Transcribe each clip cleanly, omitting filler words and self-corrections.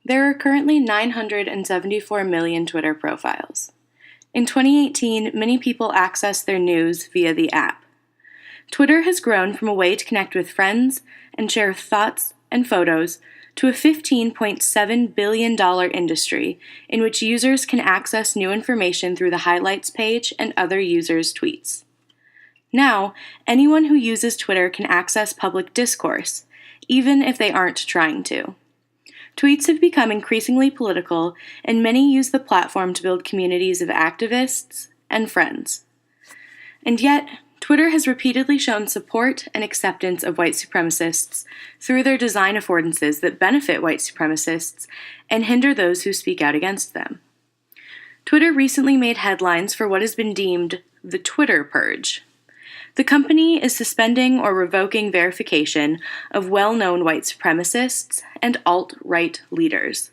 There are currently 974 million Twitter profiles. In 2018, many people access their news via the app. Twitter has grown from a way to connect with friends and share thoughts and photos to a $15.7 billion industry in which users can access new information through the highlights page and other users' tweets. Now, anyone who uses Twitter can access public discourse, even if they aren't trying to. Tweets have become increasingly political, and many use the platform to build communities of activists and friends. And yet, Twitter has repeatedly shown support and acceptance of white supremacists through their design affordances that benefit white supremacists and hinder those who speak out against them. Twitter recently made headlines for what has been deemed the Twitter purge. The company is suspending or revoking verification of well-known white supremacists and alt-right leaders.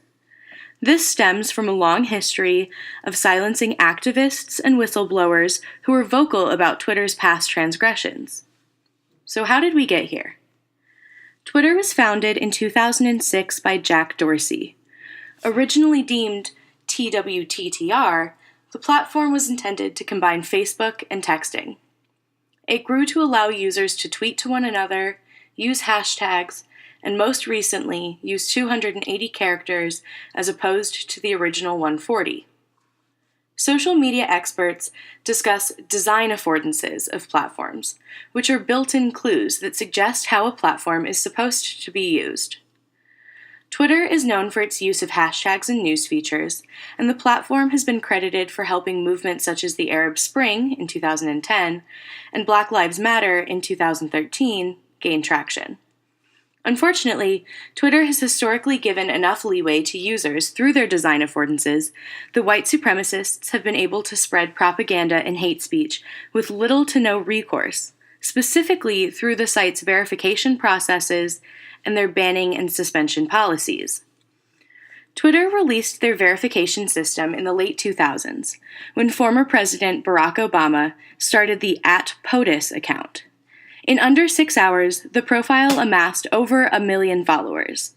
This stems from a long history of silencing activists and whistleblowers who were vocal about Twitter's past transgressions. So how did we get here? Twitter was founded in 2006 by Jack Dorsey. Originally deemed TWTTR, the platform was intended to combine Facebook and texting. It grew to allow users to tweet to one another, use hashtags, and most recently use 280 characters as opposed to the original 140. Social media experts discuss design affordances of platforms, which are built-in clues that suggest how a platform is supposed to be used. Twitter is known for its use of hashtags and news features, and the platform has been credited for helping movements such as the Arab Spring in 2010 and Black Lives Matter in 2013 gain traction. Unfortunately, Twitter has historically given enough leeway to users through their design affordances that white supremacists have been able to spread propaganda and hate speech with little to no recourse, specifically through the site's verification processes and their banning and suspension policies. Twitter released their verification system in the late 2000s, when former President Barack Obama started the @POTUS account. In under 6 hours, the profile amassed over 1 million followers.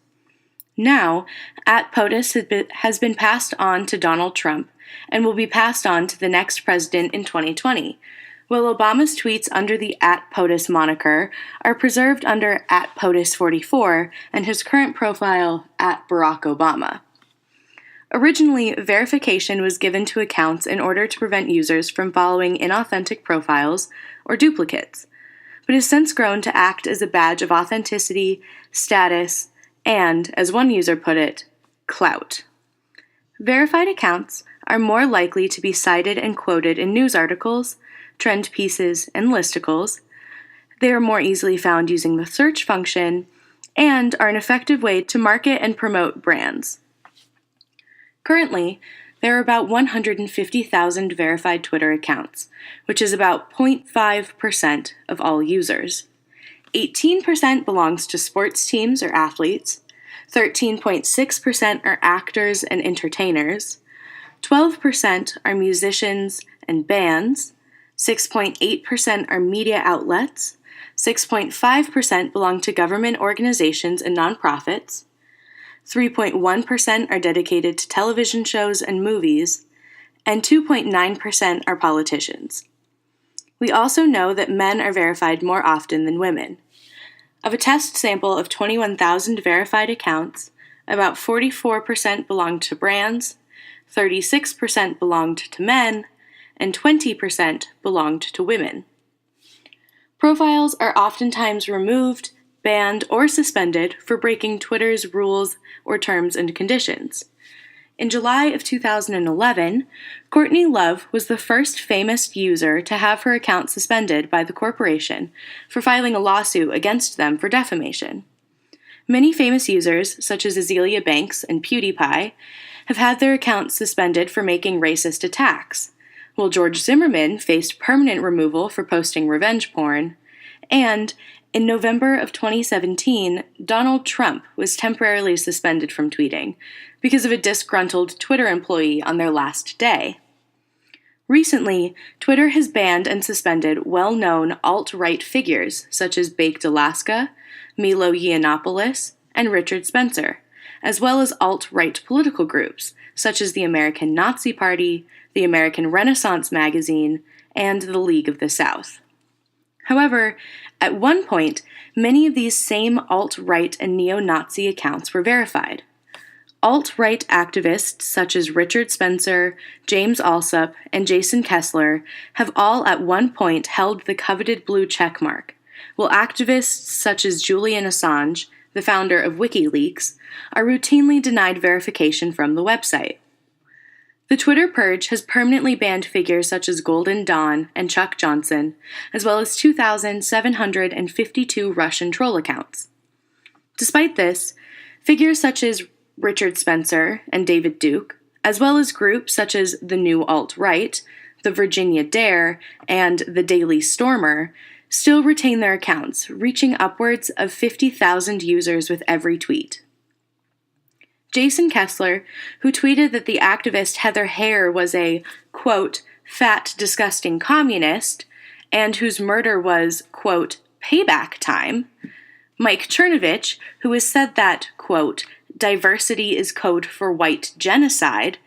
Now, @POTUS has been passed on to Donald Trump and will be passed on to the next president in 2020, while Obama's tweets under the @POTUS moniker are preserved under @POTUS44 and his current profile @Barack Obama. Originally, verification was given to accounts in order to prevent users from following inauthentic profiles or duplicates, but has since grown to act as a badge of authenticity, status, and, as one user put it, clout. Verified accounts are more likely to be cited and quoted in news articles, trend pieces, and listicles. They are more easily found using the search function and are an effective way to market and promote brands. Currently, there are about 150,000 verified Twitter accounts, which is about 0.5% of all users. 18% belongs to sports teams or athletes, 13.6% are actors and entertainers, 12% are musicians and bands, 6.8% are media outlets, 6.5% belong to government organizations and nonprofits, 3.1% are dedicated to television shows and movies, and 2.9% are politicians. We also know that men are verified more often than women. Of a test sample of 21,000 verified accounts, about 44% belonged to brands, 36% belonged to men, and 20% belonged to women. Profiles are oftentimes removed, banned, or suspended for breaking Twitter's rules or terms and conditions. In July of 2011, Courtney Love was the first famous user to have her account suspended by the corporation for filing a lawsuit against them for defamation. Many famous users, such as Azealia Banks and PewDiePie, have had their accounts suspended for making racist attacks, while George Zimmerman faced permanent removal for posting revenge porn, and in November of 2017, Donald Trump was temporarily suspended from tweeting because of a disgruntled Twitter employee on their last day. Recently, Twitter has banned and suspended well-known alt-right figures such as Baked Alaska, Milo Yiannopoulos, and Richard Spencer, as well as alt-right political groups, such as the American Nazi Party, the American Renaissance Magazine, and the League of the South. However, at one point, many of these same alt-right and neo-Nazi accounts were verified. Alt-right activists such as Richard Spencer, James Alsop, and Jason Kessler have all at one point held the coveted blue checkmark, while activists such as Julian Assange, the founder of WikiLeaks, are routinely denied verification from the website. The Twitter purge has permanently banned figures such as Golden Dawn and Chuck Johnson, as well as 2,752 Russian troll accounts. Despite this, figures such as Richard Spencer and David Duke, as well as groups such as the New Alt-Right, the Virginia Dare, and the Daily Stormer, still retain their accounts, reaching upwards of 50,000 users with every tweet. Jason Kessler, who tweeted that the activist Heather Heyer was a, quote, fat, disgusting communist, and whose murder was, quote, payback time, Mike Chernovich, who has said that, quote, diversity is code for white genocide,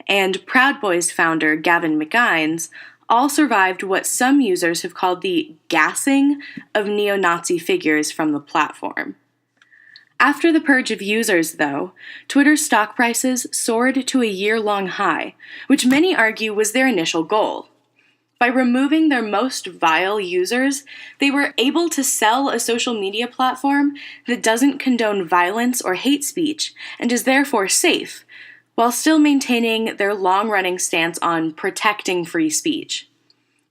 and Proud Boys founder Gavin McInnes all survived what some users have called the gassing of neo-Nazi figures from the platform. After the purge of users, though, Twitter's stock prices soared to a year-long high, which many argue was their initial goal. By removing their most vile users, they were able to sell a social media platform that doesn't condone violence or hate speech and is therefore safe, while still maintaining their long-running stance on protecting free speech.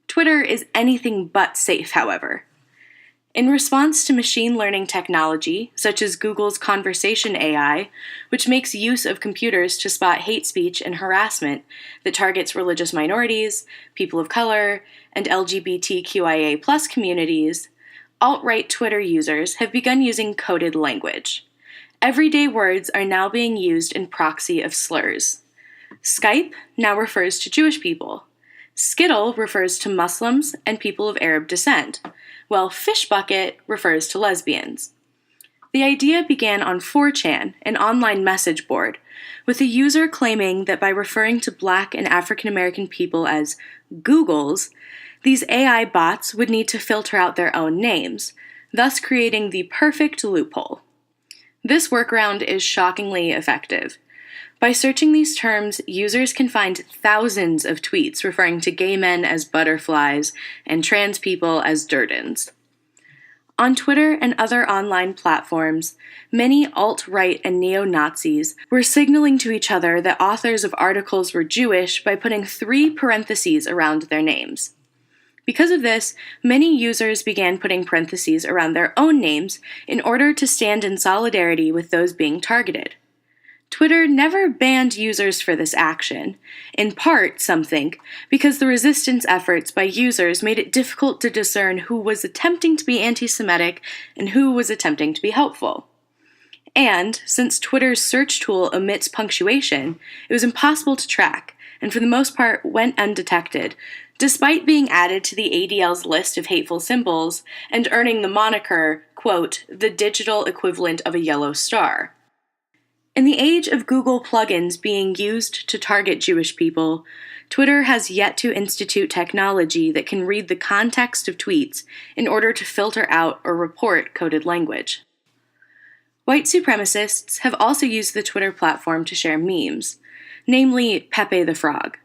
Twitter is anything but safe, however. In response to machine learning technology, such as Google's Conversation AI, which makes use of computers to spot hate speech and harassment that targets religious minorities, people of color, and LGBTQIA+ communities, alt-right Twitter users have begun using coded language. Everyday words are now being used in proxy of slurs. Skype now refers to Jewish people. Skittle refers to Muslims and people of Arab descent, while Fishbucket refers to lesbians. The idea began on 4chan, an online message board, with a user claiming that by referring to Black and African American people as Googles, these AI bots would need to filter out their own names, thus creating the perfect loophole. This workaround is shockingly effective. By searching these terms, users can find thousands of tweets referring to gay men as butterflies and trans people as Durdans. On Twitter and other online platforms, many alt-right and neo-Nazis were signaling to each other that authors of articles were Jewish by putting 3 parentheses around their names. Because of this, many users began putting parentheses around their own names in order to stand in solidarity with those being targeted. Twitter never banned users for this action, in part, some think, because the resistance efforts by users made it difficult to discern who was attempting to be anti-Semitic and who was attempting to be helpful. And, since Twitter's search tool omits punctuation, it was impossible to track, and for the most part went undetected, despite being added to the ADL's list of hateful symbols and earning the moniker, quote, the digital equivalent of a yellow star. In the age of Google plugins being used to target Jewish people, Twitter has yet to institute technology that can read the context of tweets in order to filter out or report coded language. White supremacists have also used the Twitter platform to share memes, namely Pepe the Frog.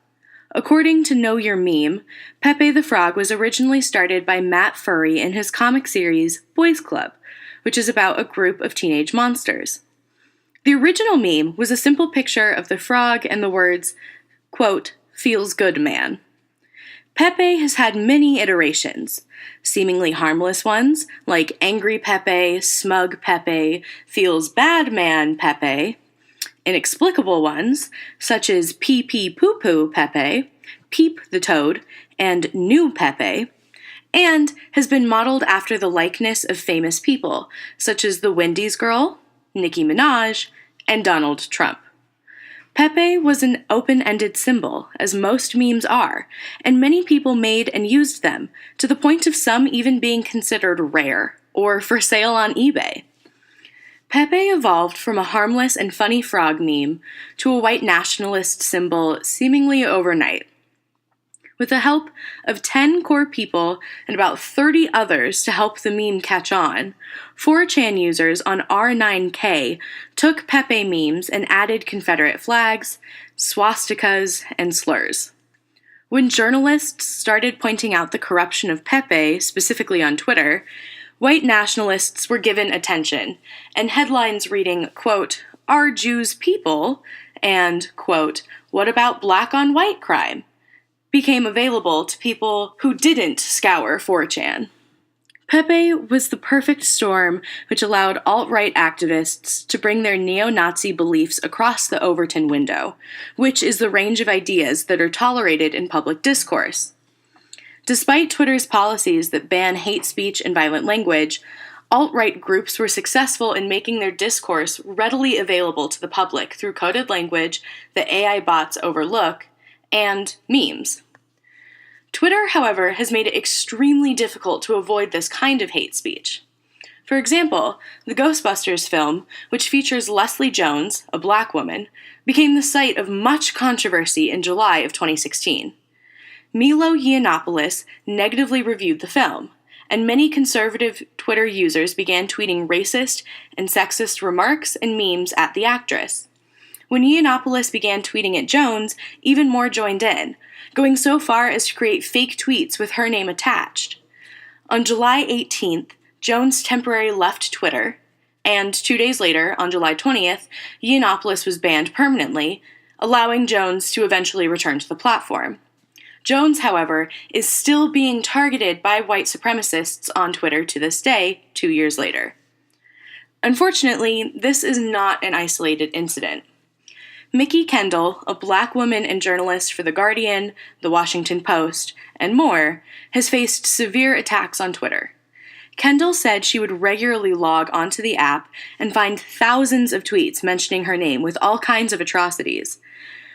According to Know Your Meme, Pepe the Frog was originally started by Matt Furry in his comic series Boys Club, which is about a group of teenage monsters. The original meme was a simple picture of the frog and the words, quote, feels good man. Pepe has had many iterations, seemingly harmless ones like Angry Pepe, Smug Pepe, Feels Bad Man Pepe, inexplicable ones such as Pee Pee Poo Poo Pepe, Peep the Toad, and New Pepe, and has been modeled after the likeness of famous people such as the Wendy's Girl, Nicki Minaj, and Donald Trump. Pepe was an open-ended symbol, as most memes are, and many people made and used them, to the point of some even being considered rare, or for sale on eBay. Pepe evolved from a harmless and funny frog meme to a white nationalist symbol seemingly overnight. With the help of 10 core people and about 30 others to help the meme catch on, 4chan users on R9K took Pepe memes and added Confederate flags, swastikas, and slurs. When journalists started pointing out the corruption of Pepe, specifically on Twitter, white nationalists were given attention, and headlines reading, quote, "Are Jews people?" and, quote, "What about black on white crime?" became available to people who didn't scour 4chan. Pepe was the perfect storm which allowed alt-right activists to bring their neo-Nazi beliefs across the Overton window, which is the range of ideas that are tolerated in public discourse. Despite Twitter's policies that ban hate speech and violent language, alt-right groups were successful in making their discourse readily available to the public through coded language that AI bots overlook, and memes. Twitter, however, has made it extremely difficult to avoid this kind of hate speech. For example, the Ghostbusters film, which features Leslie Jones, a black woman, became the site of much controversy in July of 2016. Milo Yiannopoulos negatively reviewed the film, and many conservative Twitter users began tweeting racist and sexist remarks and memes at the actress. When Yiannopoulos began tweeting at Jones, even more joined in, going so far as to create fake tweets with her name attached. On July 18th, Jones temporarily left Twitter, and 2 days later, on July 20th, Yiannopoulos was banned permanently, allowing Jones to eventually return to the platform. Jones, however, is still being targeted by white supremacists on Twitter to this day, 2 years later. Unfortunately, this is not an isolated incident. Mikki Kendall, a black woman and journalist for The Guardian, The Washington Post, and more, has faced severe attacks on Twitter. Kendall said she would regularly log onto the app and find thousands of tweets mentioning her name with all kinds of atrocities,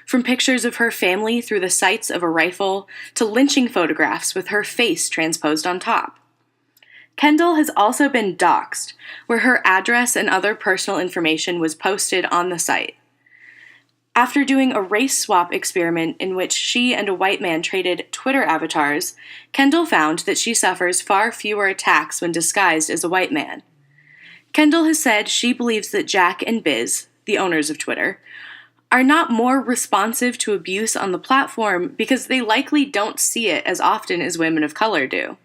from pictures of her family through the sights of a rifle to lynching photographs with her face transposed on top. Kendall has also been doxxed, where her address and other personal information was posted on the site. After doing a race swap experiment in which she and a white man traded Twitter avatars, Kendall found that she suffers far fewer attacks when disguised as a white man. Kendall has said she believes that Jack and Biz, the owners of Twitter, are not more responsive to abuse on the platform because they likely don't see it as often as women of color do.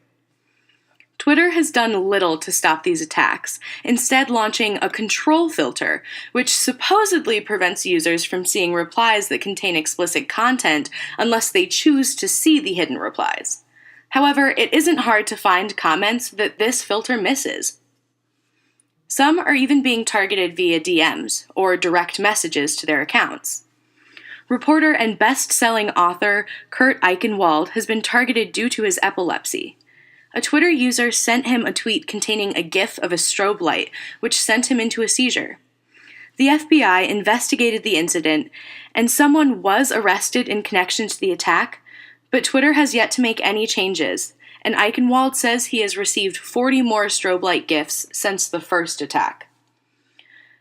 Twitter has done little to stop these attacks, instead launching a control filter, which supposedly prevents users from seeing replies that contain explicit content unless they choose to see the hidden replies. However, it isn't hard to find comments that this filter misses. Some are even being targeted via DMs, or direct messages to their accounts. Reporter and best-selling author Kurt Eichenwald has been targeted due to his epilepsy. A Twitter user sent him a tweet containing a GIF of a strobe light, which sent him into a seizure. The FBI investigated the incident, and someone was arrested in connection to the attack, but Twitter has yet to make any changes, and Eichenwald says he has received 40 more strobe light GIFs since the first attack.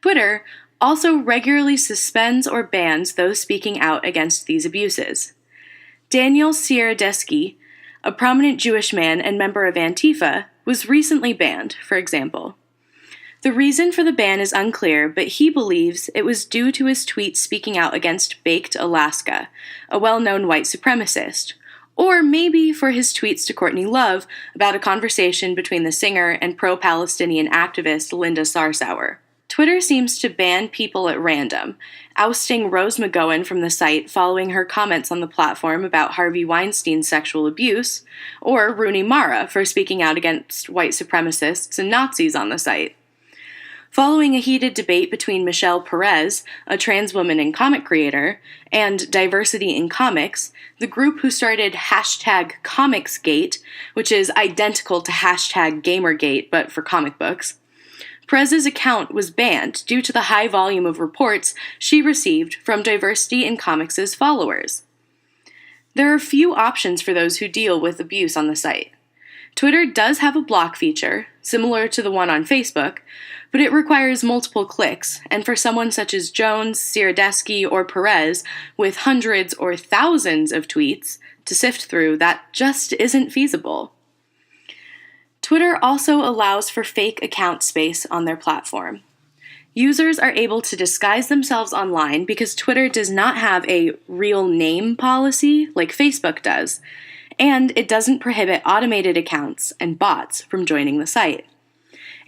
Twitter also regularly suspends or bans those speaking out against these abuses. Daniel Sieradesky, a prominent Jewish man and member of Antifa, was recently banned, for example. The reason for the ban is unclear, but he believes it was due to his tweets speaking out against Baked Alaska, a well-known white supremacist, or maybe for his tweets to Courtney Love about a conversation between the singer and pro-Palestinian activist Linda Sarsour. Twitter seems to ban people at random, ousting Rose McGowan from the site following her comments on the platform about Harvey Weinstein's sexual abuse, or Rooney Mara for speaking out against white supremacists and Nazis on the site. Following a heated debate between Michelle Perez, a trans woman and comic creator, and Diversity in Comics, the group who started #ComicsGate, which is identical to #Gamergate but for comic books, Perez's account was banned due to the high volume of reports she received from Diversity in Comics' followers. There are few options for those who deal with abuse on the site. Twitter does have a block feature, similar to the one on Facebook, but it requires multiple clicks, and for someone such as Jones, Siradesky, or Perez, with hundreds or thousands of tweets to sift through, that just isn't feasible. Twitter also allows for fake account space on their platform. Users are able to disguise themselves online because Twitter does not have a real name policy like Facebook does, and it doesn't prohibit automated accounts and bots from joining the site.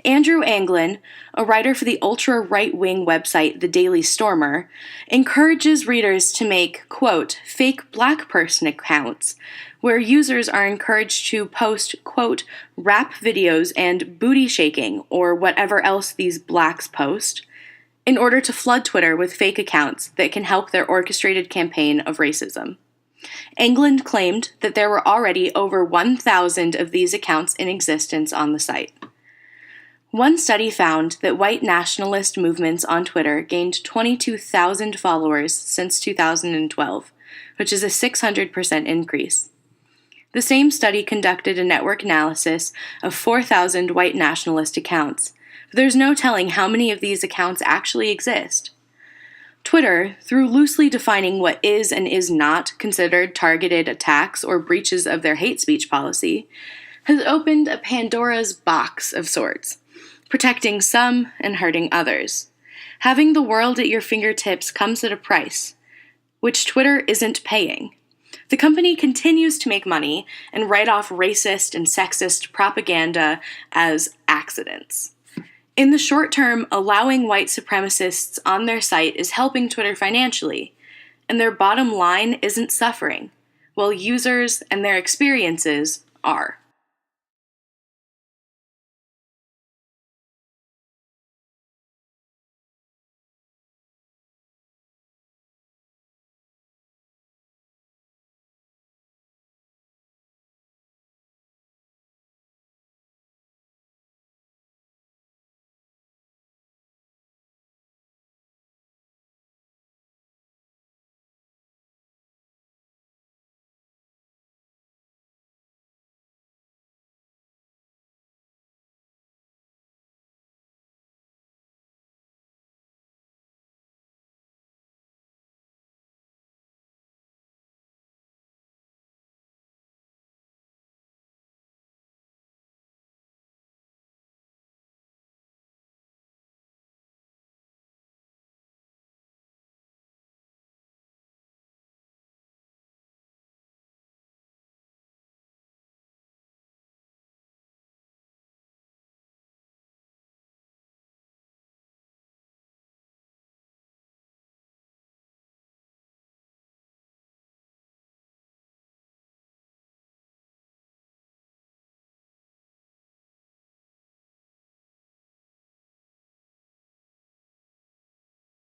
Andrew Anglin, a writer for the ultra-right-wing website The Daily Stormer, encourages readers to make, quote, fake black person accounts, where users are encouraged to post, quote, rap videos and booty shaking, or whatever else these blacks post, in order to flood Twitter with fake accounts that can help their orchestrated campaign of racism. Anglin claimed that there were already over 1,000 of these accounts in existence on the site. One study found that white nationalist movements on Twitter gained 22,000 followers since 2012, which is a 600% increase. The same study conducted a network analysis of 4,000 white nationalist accounts, but there's no telling how many of these accounts actually exist. Twitter, through loosely defining what is and is not considered targeted attacks or breaches of their hate speech policy, has opened a Pandora's box of sorts, protecting some and hurting others. Having the world at your fingertips comes at a price, which Twitter isn't paying. The company continues to make money and write off racist and sexist propaganda as accidents. In the short term, allowing white supremacists on their site is helping Twitter financially, and their bottom line isn't suffering, while users and their experiences are.